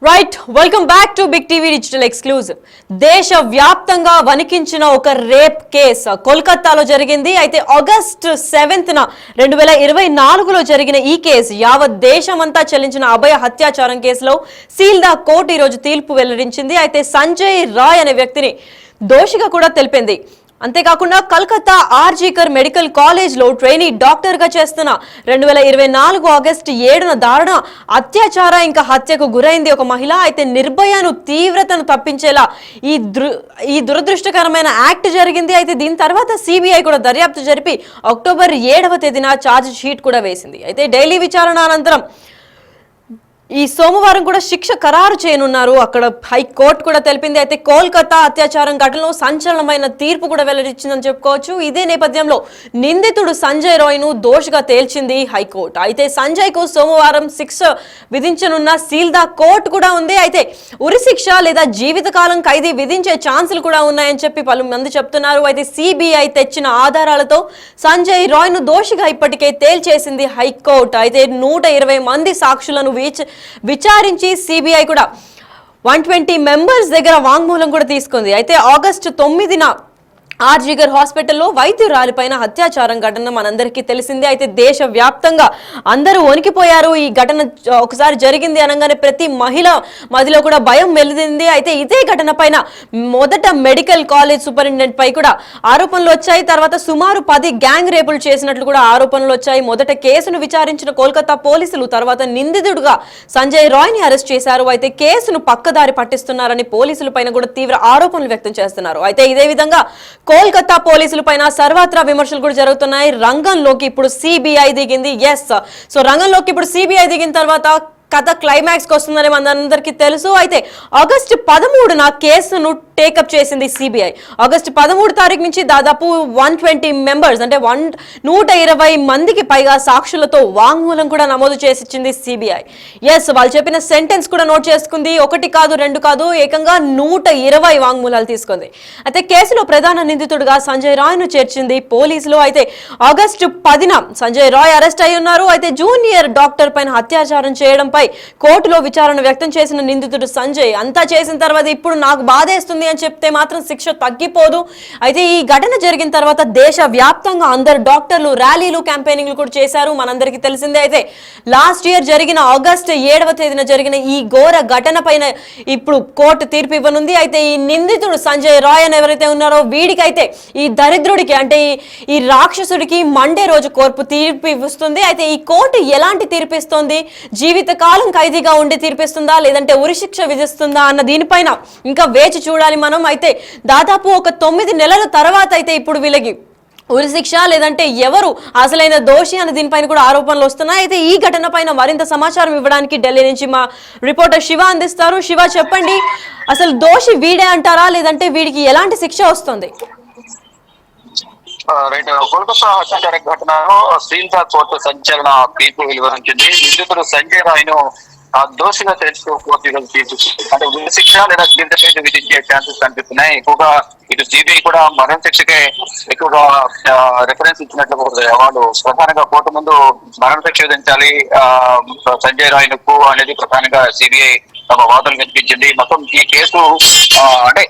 Right welcome back to big TV digital exclusive. దేశ వ్యాప్తంగా వణికించిన ఒక రేప్ కేసు కోల్కతాలో జరిగింది. అయితే ఆగస్టు 7న 2024లో జరిగిన ఈ కేసు యావత్ దేశమంతా చెల్లించిన అభయ హత్యాచారం కేసులో సీల్దా కోర్టు ఈ రోజు తీర్పు వెల్లడించింది. అయితే సంజయ్ రాయ్ అనే వ్యక్తిని దోషిగా కూడా తెలిపింది. అంతేకాకుండా కల్కత్తా ఆర్జీకర్ మెడికల్ కాలేజ్ లో ట్రైనీ డాక్టర్ గా చేస్తున్న 2024 ఆగస్టు 7న దారుణ అత్యాచార ఇంకా హత్యకు గురైంది ఒక మహిళ. అయితే నిర్భయను తీవ్రతను తప్పించేలా ఈ దురదృష్టకరమైన యాక్ట్ జరిగింది. అయితే దీని తర్వాత సిబిఐ కూడా దర్యాప్తు జరిపి అక్టోబర్ 7వ తేదీన ఛార్జ్ షీట్ కూడా వేసింది. అయితే డైలీ విచారణ అనంతరం ఈ సోమవారం కూడా శిక్ష ఖరారు చేయనున్నారు అక్కడ హైకోర్టు కూడా తెలిపింది. అయితే కోల్కతా అత్యాచారం ఘటనలో సంచలనమైన తీర్పు కూడా వెల్లడించిందని చెప్పుకోవచ్చు. ఇదే నేపథ్యంలో నిందితుడు సంజయ్ రాయ్ ను దోషిగా తేల్చింది హైకోర్టు. అయితే సంజయ్ కు సోమవారం శిక్ష విధించనున్న సీల్దా కోర్టు కూడా ఉంది. అయితే ఉరిశిక్ష లేదా జీవితకాలం ఖైదీ విధించే ఛాన్సులు కూడా ఉన్నాయని చెప్పి పలు మంది చెప్తున్నారు. అయితే సిబిఐ తెచ్చిన ఆధారాలతో సంజయ్ రాయ్ ను దోషిగా ఇప్పటికే తేల్చేసింది హైకోర్టు. అయితే 120 మంది సాక్షులను విచారించి సిబిఐ కూడా 120 మెంబర్స్ దగ్గర వాంగ్మూలం కూడా తీసుకుంది. అయితే ఆగస్టు 9న ఆర్జీగర్ హాస్పిటల్లో వైద్యురాలిపైన అత్యాచారం ఘటన మనందరికీ తెలిసింది. అయితే దేశ వ్యాప్తంగా అందరూ వణికిపోయారు. ఈ ఘటన ఒకసారి జరిగింది అనగానే ప్రతి మహిళ మదిలో కూడా భయం వెలిగింది. అయితే ఇదే ఘటన పైన మొదట మెడికల్ కాలేజ్ సూపరింటెండెంట్ పై కూడా ఆరోపణలు వచ్చాయి. తర్వాత సుమారు 10 గ్యాంగ్ రేపులు చేసినట్లు కూడా ఆరోపణలు వచ్చాయి. మొదట కేసును విచారించిన కోల్కతా పోలీసులు తర్వాత నిందితుడుగా సంజయ్ రాయ్ ని అరెస్ట్ చేశారు. అయితే కేసును పక్కదారి పట్టిస్తున్నారని పోలీసుల పైన కూడా తీవ్ర ఆరోపణలు వ్యక్తం చేస్తున్నారు. అయితే ఇదే విధంగా కోల్కతా పోలీసుల పైన సర్వత్రా విమర్శలు కూడా జరుగుతున్నాయి. రంగంలోకి ఇప్పుడు సిబిఐ దిగింది. సో రంగంలోకి ఇప్పుడు సిబిఐ దిగిన తర్వాత కథ క్లైమాక్స్ కి వస్తుందని మనందరికీ తెలుసు. అయితే ఆగస్టు 13న కేసును టేకప్ చేసింది సిబిఐ. ఆగస్టు 13 తారీఖు నుంచి దాదాపు 120 మెంబర్స్ అంటే 120 మందికి పైగా సాక్షులతో వాంగ్మూలం కూడా నమోదు చేసిచ్చింది సిబిఐ. వాళ్ళు చెప్పిన సెంటెన్స్ కూడా నోట్ చేసుకుంది. 1 కాదు 2 కాదు ఏకంగా 120 వాంగ్మూలాలు తీసుకుంది. అయితే కేసులో ప్రధాన నిందితుడుగా సంజయ్ రాయ్ ను చేర్చింది పోలీసులు. అయితే ఆగస్టు 10న సంజయ్ రాయ్ అరెస్ట్ అయి ఉన్నారు. అయితే జూనియర్ డాక్టర్ పైన అత్యాచారం చేయడంపై కోర్టులో విచారణ వ్యక్తం చేసిన నిందితుడు సంజయ్ అంతా చేసిన తర్వాత ఇప్పుడు నాకు బాధేస్తుంది అని చెప్తే మాత్రం శిక్ష తగ్గిపోదు. అయితే ఈ ఘటన జరిగిన తర్వాత దేశ వ్యాప్తంగా అందరు డాక్టర్లు ర్యాలీలు క్యాంపెయినింగ్లు కూడా చేశారు మనందరికీ తెలిసిందే. అయితే లాస్ట్ ఇయర్ జరిగిన ఆగస్టు 7వ తేదీన జరిగిన ఈ ఘోర ఘటన పైన ఇప్పుడు కోర్టు తీర్పు ఇవ్వనుంది. అయితే ఈ నిందితుడు సంజయ్ రాయ్ అని ఎవరైతే ఉన్నారో వీడికైతే ఈ దరిద్రుడికి అంటే ఈ రాక్షసుడికి మండే రోజు కోర్టు తీర్పు ఇస్తుంది. అయితే ఈ కోర్టు ఎలాంటి తీర్పిస్తుంది, జీవితకాలం ఖైదీగా ఉండి తీర్పిస్తుందా లేదంటే ఉరిశిక్ష విధిస్తుందా అన్న దీనిపైన ఇంకా వేచి చూడాలి మనం. అయితే దాదాపు ఒక 9 నెలల తర్వాత అయితే ఇప్పుడు వీళ్ళకి ఉరిశిక్ష లేదంటే ఎవరు అసలైన దోషి అని దీనిపైన కూడా ఆరోపణలు వస్తున్నాయి. అయితే ఈ ఘటన పైన మరింత సమాచారం ఇవ్వడానికి ఢిల్లీ నుంచి మా రిపోర్టర్ శివ అందిస్తారు. శివ, చెప్పండి, అసలు దోషి వీడే అంటారా లేదంటే వీడికి ఎలాంటి శిక్ష వస్తుంది? కోల్కతా హత్యాచార ఘటనలో సీల్దా కోర్టు సంచలన తీర్పు వెలువరించింది. నిందితుడు సంజయ్ రాయ్ ను దోషిగా తెలుసుకో కోర్టు తీర్పు అంటే ఉరిశిక్ష లేదా జీవిత విధించే ఛాన్సెస్ కనిపిస్తున్నాయి. ఎక్కువగా ఇటు సిబిఐ కూడా మరణ శిక్షకే ఎక్కువగా రిఫరెన్స్ ఇచ్చినట్లు వాళ్ళు ప్రధానంగా కోర్టు ముందు మరణ శిక్ష విధించాలి సంజయ్ రాయ్ కు అనేది ప్రధానంగా సిబిఐ తమ వాదనలు వినిపించింది. మొత్తం ఈ కేసు అంటే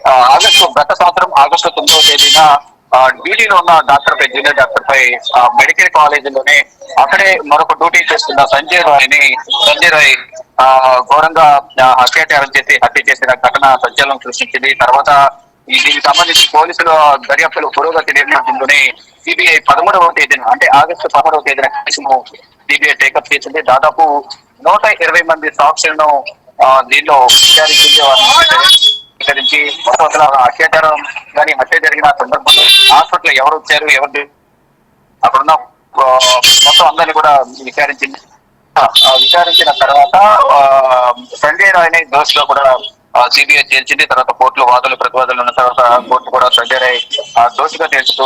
గత సంవత్సరం ఆగస్టు 9వ తేదీన డ్యూటీలో ఉన్న డాక్టర్ పై జూనియర్ డాక్టర్ పై మెడికల్ కాలేజ్ లోనే అక్కడే మరొక డ్యూటీ చేస్తున్న సంజయ్ రాయ్ ఘోరంగా అత్యాచారం చేసి హత్య చేసిన ఘటన సంచలనం సృష్టించింది. తర్వాత దీనికి సంబంధించి పోలీసుల దర్యాప్తులు పురోగతి నేపథ్యంలోనే సిబిఐ 13వ తేదీన అంటే ఆగస్టు 11వ తేదీన కేసును సిబిఐ టేకప్ చేసింది. దాదాపు 120 మంది సాక్షులను దీనిలో విచారించి అత్యాచారం కానీ హత్య జరిగిన సందర్భంలో హాస్పిటల్ ఎవరు వచ్చారు ఎవరు అక్కడున్న మొత్తం అందరినీ కూడా విచారించిన తర్వాత సంజయ్ రాయ్ ని దోషిగా కూడా సిబిఐ చేర్చింది. తర్వాత కోర్టులో వాదనలు ప్రతివాదనలు ఉన్న తర్వాత కోర్టు కూడా సంజయ్ రాయ్ దోషిగా చేర్చుతూ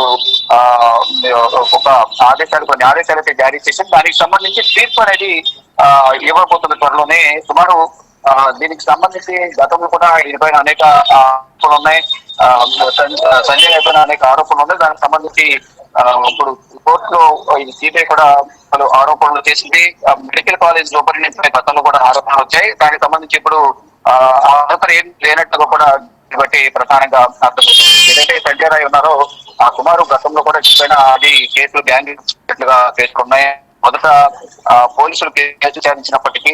కొన్ని ఆదేశాలు అయితే జారీ చేసింది. దానికి సంబంధించి తీర్పు అనేది ఇవ్వబోతున్న త్వరలోనే. సుమారు దీనికి సంబంధించి గతంలో కూడా దీనిపైన అనేక ఆరోపణలు ఉన్నాయి. సంజయ్ పైన అనేక ఆరోపణలు ఉన్నాయి. దానికి సంబంధించి ఇప్పుడు కోర్టులో సిబిఐ కూడా పలు ఆరోపణలు చేసింది. మెడికల్ కాలేజ్ లోపలి నుంచి గతంలో కూడా ఆరోపణలు వచ్చాయి. దానికి సంబంధించి ఇప్పుడు ఆధారం ఏం లేనట్టుగా కూడా బట్టి ప్రధానంగా అర్థమవుతుంది. ఏదైతే సంజయ్ రాయ్ ఉన్నారో ఆ కుమారు గతంలో కూడా చెప్పిన అది కేసులు గ్యాంగ్గా చేసుకున్నాయి. మొదట పోలీసులు కేసు విచారించినప్పటికీ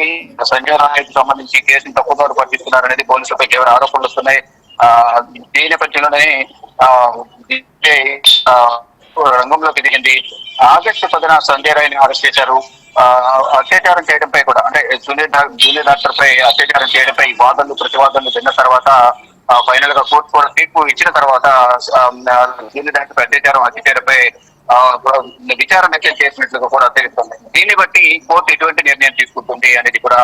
సంజయ్ రాయ్కి సంబంధించి కేసును తప్పుదారు పట్టిస్తున్నారనేది పోలీసులపై తీవ్ర ఆరోపణలు వస్తున్నాయి. దీని నేపథ్యంలోనే రంగంలోకి దిగింది. ఆగస్టు 10న సంజయ్ రాయ్ని అరెస్ట్ చేశారు. అత్యాచారం చేయడంపై కూడా అంటే జూనియర్ డాక్టర్ పై అత్యాచారం చేయడంపై వాదనలు ప్రతివాదనలు విన్న తర్వాత ఫైనల్ గా కోర్టు కూడా తీర్పు ఇచ్చిన తర్వాత జూనియర్ డాక్టర్ అత్యాచారంపై విచారణ చేసినట్లుగా కూడా తెలుస్తుంది. దీన్ని బట్టి కోర్టు ఎటువంటి నిర్ణయం తీసుకుంటుంది అనేది కూడా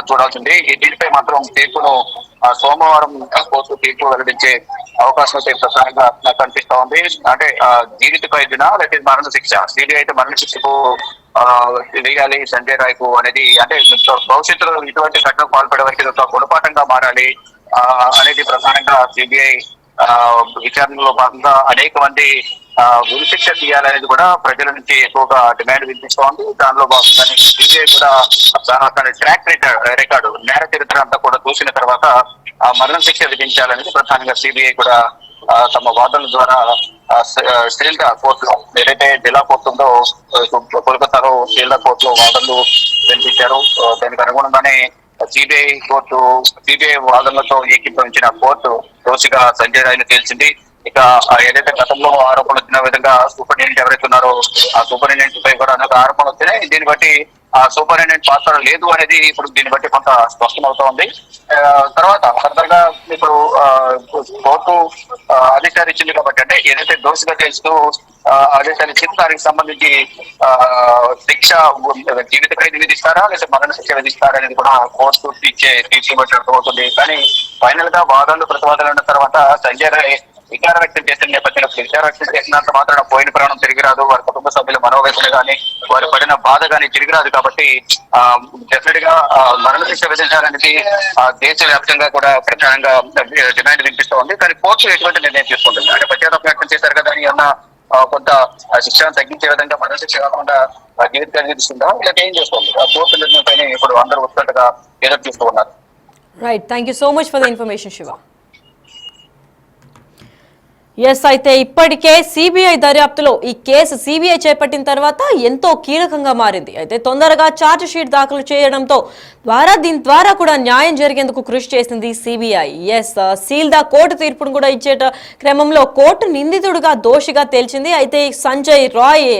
చూడాల్సింది. దీనిపై మాత్రం తీర్పును సోమవారం కోర్టు తీర్పు వెల్లడించే అవకాశం అయితే ప్రధానంగా కనిపిస్తా ఉంది. అంటే జీవిత ఖైదునా లేకపోతే మరణ శిక్ష, సిబిఐ అయితే మరణ శిక్షకు వేయాలి సంజయ్ రాయ్ కు అనేది, అంటే భవిష్యత్తులో ఇటువంటి ఘటనకు పాల్పడే వరకు ఒక గుణపాఠంగా మారాలి అనేది ప్రధానంగా సిబిఐ విచారణలో భాగంగా అనేక మంది ఉరిశిక్ష తీయాలనేది కూడా ప్రజల నుంచి ఎక్కువగా డిమాండ్ వినిపిస్తోంది. దానిలో భాగంగానే సిబిఐ కూడా తన ట్రాక్ రికార్డు నేర చరిత్ర అంతా కూడా చూసిన తర్వాత మరణ శిక్ష విధించాలనేది ప్రధానంగా సిబిఐ కూడా తమ వాదనల ద్వారా శ్రీల్దా కోర్టులో ఏదైతే జిల్లా కోర్టు ఉందో కోల్కతాలో శ్రీల్దా కోర్టులో వాదనలు వినిపించారు. దానికి అనుగుణంగానే సిబిఐ వాదనలతో ఏకీభవించిన కోర్టు దోషిగా సంజయ్ రాయ్ను తేల్చింది. ఇక ఏదైతే గతంలో ఆరోపణలు వచ్చిన విధంగా సూపరింటెండెంట్ ఎవరైతే ఉన్నారో ఆ సూపరింటెండెంట్ పై కూడా అనేక ఆరోపణలు వచ్చినాయి. దీన్ని బట్టి ఆ సూపరింటెండెంట్ పాత్ర లేదు అనేది ఇప్పుడు దీన్ని బట్టి కొంత స్పష్టమవుతా ఉంది. తర్వాత ఫర్దర్గా ఇప్పుడు కోర్టు ఆదేశాలు ఇచ్చింది కాబట్టి, అంటే ఏదైతే దోషిగా తెలుస్తూ ఆదేశాలు ఇచ్చింది దానికి సంబంధించి శిక్ష జీవిత ఖైదు విధిస్తారా లేదా మరణ శిక్ష విధిస్తారా అనేది కూడా కోర్టు తీర్పు అర్థమవుతుంది. కానీ ఫైనల్ గా వాదనలు ప్రతివాదనలు ఉన్న తర్వాత సంజయ్ రాయ్ విచార వ్యక్తం చేసిన నేపథ్యంలో విచార వ్యక్తం చేసినంత మాత్రం పోయిన ప్రాణం తిరిగి రాదు, వారి కుటుంబ సభ్యుల మనోవేదన కానీ వారు పడిన బాధ కానీ తిరిగి రాదు. కాబట్టి డెఫినెట్ గా మరణ శిక్ష విధించాలనేది దేశవ్యాప్తంగా కూడా ప్రధానంగా డిమాండ్ వినిపిస్తూ ఉంది. కానీ కోర్టు ఎటువంటి నిర్ణయం తీసుకుంటుంది, అంటే పశ్చాత్తాపం వ్యక్తం చేశారు కదా అని అన్న కొంత శిక్షను తగ్గించే విధంగా మరణ శిక్ష కాకుండా జీవిత ఖైదు విధిస్తుందా లేక ఏం చేస్తుంది, ఆ కోర్టు నిర్ణయం పైన ఇప్పుడు అందరూ ఉత్కంఠగా ఎదురు చూస్తూ ఉన్నారు. Right, thank you so much for the information Shiva. Yes, అయితే ఇప్పటికే సిబిఐ దర్యాప్తులో ఈ కేసు సిబిఐ చేపట్టిన తర్వాత ఎంతో కీలకంగా మారింది. అయితే తొందరగా ఛార్జ్ షీట్ దాఖలు చేయడంతో దీని ద్వారా కూడా న్యాయం జరిగేందుకు కృషి చేసింది సిబిఐ. ఎస్, సీల్దా కోర్టు తీర్పును కూడా ఇచ్చేట క్రమంలో కోర్టు నిందితుడిగా దోషిగా తేల్చింది. అయితే సంజయ్ రాయ్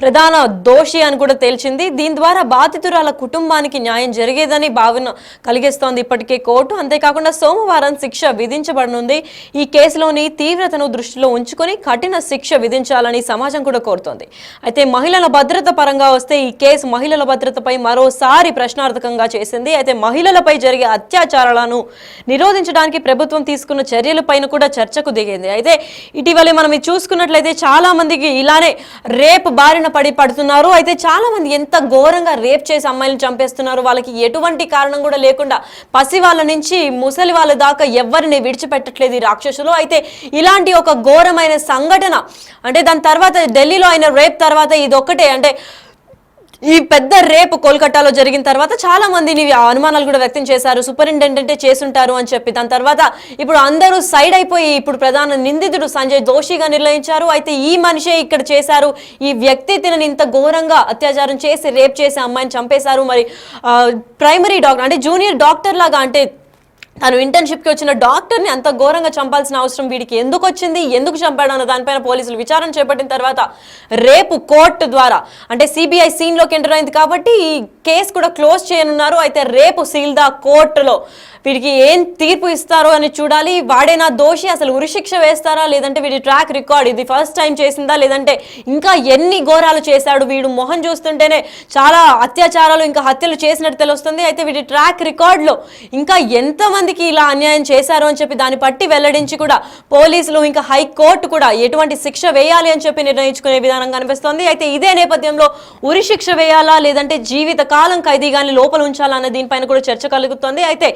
ప్రధాన దోషి అని కూడా తేల్చింది. దీని ద్వారా బాధితురాల కుటుంబానికి న్యాయం జరిగేదని భావన కలిగిస్తోంది ఇప్పటికే కోర్టు. అంతేకాకుండా సోమవారం శిక్ష విధించబడనుంది. ఈ కేసులోని తీవ్రతను దృష్టిలో ఉంచుకొని కఠిన శిక్ష విధించాలని సమాజం కూడా కోరుతోంది. అయితే మహిళల భద్రత పరంగా వస్తే ఈ కేసు మహిళల భద్రతపై మరోసారి ప్రశ్నార్థకంగా చేసింది. అయితే మహిళలపై జరిగే అత్యాచారాలను నిరోధించడానికి ప్రభుత్వం తీసుకున్న చర్యలపైన కూడా చర్చకు దిగింది. అయితే ఇటీవలే మనం చూసుకున్నట్లయితే చాలా మందికి ఇలానే రేప్ బారిన పడుతున్నారు. అయితే చాలా మంది ఎంత ఘోరంగా రేప్ చేసి అమ్మాయిలను చంపేస్తున్నారు. వాళ్ళకి ఎటువంటి కారణం కూడా లేకుండా పసి వాళ్ళ నుంచి ముసలి వాళ్ళ దాకా ఎవరిని విడిచిపెట్టట్లేదు ఈ రాక్షసులు. అయితే ఇలాంటి ఒక ఘోరమైన సంఘటన, అంటే దాని తర్వాత ఢిల్లీలో అయిన రేప్ తర్వాత ఇదొక్కటే, అంటే ఈ పెద్ద రేప్ కోల్కతాలో జరిగిన తర్వాత చాలా మందిని అనుమానాలు కూడా వ్యక్తం చేశారు. సూపరింటెండెంటే చేసుంటారు అని చెప్పి. దాని తర్వాత ఇప్పుడు అందరూ సైడ్ అయిపోయి ఇప్పుడు ప్రధాన నిందితుడు సంజయ్ దోషిగా నిర్ణయించారు. అయితే ఈ మనిషే ఇక్కడ చేశారు, ఈ వ్యక్తి తినని ఇంత ఘోరంగా అత్యాచారం చేసి రేప్ చేసి అమ్మాయిని చంపేశారు. మరి ప్రైమరీ డాక్టర్ అంటే జూనియర్ డాక్టర్ లాగా, అంటే తను ఇంటర్న్షిప్కి వచ్చిన డాక్టర్ని అంత ఘోరంగా చంపాల్సిన అవసరం వీడికి ఎందుకు వచ్చింది, ఎందుకు చంపాడు అన్న దానిపైన పోలీసులు విచారణ చేపట్టిన తర్వాత రేపు కోర్టు ద్వారా, అంటే సిబిఐ సీన్లోకి ఎంటర్ అయింది కాబట్టి ఈ కేసు కూడా క్లోజ్ చేయనున్నారు. అయితే రేపు సీల్దా కోర్టులో వీడికి ఏం తీర్పు ఇస్తారో అని చూడాలి. వాడేనా దోషి, అసలు ఉరిశిక్ష వేస్తారా, లేదంటే వీడి ట్రాక్ రికార్డ్ ఇది ఫస్ట్ టైం చేసిందా, లేదంటే ఇంకా ఎన్ని ఘోరాలు చేశాడు వీడు, మొహం చూస్తుంటేనే చాలా అత్యాచారాలు ఇంకా హత్యలు చేసినట్టు తెలుస్తుంది. అయితే వీడి ట్రాక్ రికార్డులో ఇంకా ఎంతమందికి ఇలా అన్యాయం చేశారు అని చెప్పి దాన్ని పట్టి వెల్లడించి కూడా పోలీసులు ఇంకా హైకోర్టు కూడా ఎటువంటి శిక్ష వేయాలి అని చెప్పి నిర్ణయించుకునే విధానం కనిపిస్తోంది. అయితే ఇదే నేపథ్యంలో ఉరిశిక్ష వేయాలా లేదంటే జీవిత కాలం ఖైదీగాని లోపల ఉంచాలా అన్న దీనిపైన కూడా చర్చ కలుగుతోంది. అయితే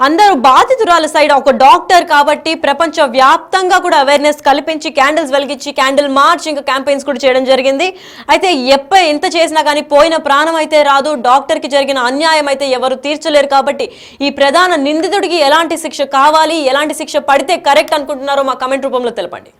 అందరూ బాధితురాల సైడ్ ఒక డాక్టర్ కాబట్టి ప్రపంచ వ్యాప్తంగా కూడా అవేర్నెస్ కల్పించి క్యాండిల్స్ వెలిగించి క్యాండిల్ మార్చ్ ఇంకా క్యాంపెయిన్స్ కూడా చేయడం జరిగింది. అయితే ఎంత చేసినా కానీ పోయిన ప్రాణం అయితే రాదు, డాక్టర్కి జరిగిన అన్యాయం అయితే ఎవరు తీర్చలేరు. కాబట్టి ఈ ప్రధాన నిందితుడికి ఎలాంటి శిక్ష కావాలి, ఎలాంటి శిక్ష పడితే కరెక్ట్ అనుకుంటున్నారో మా కమెంట్ రూపంలో తెలపండి.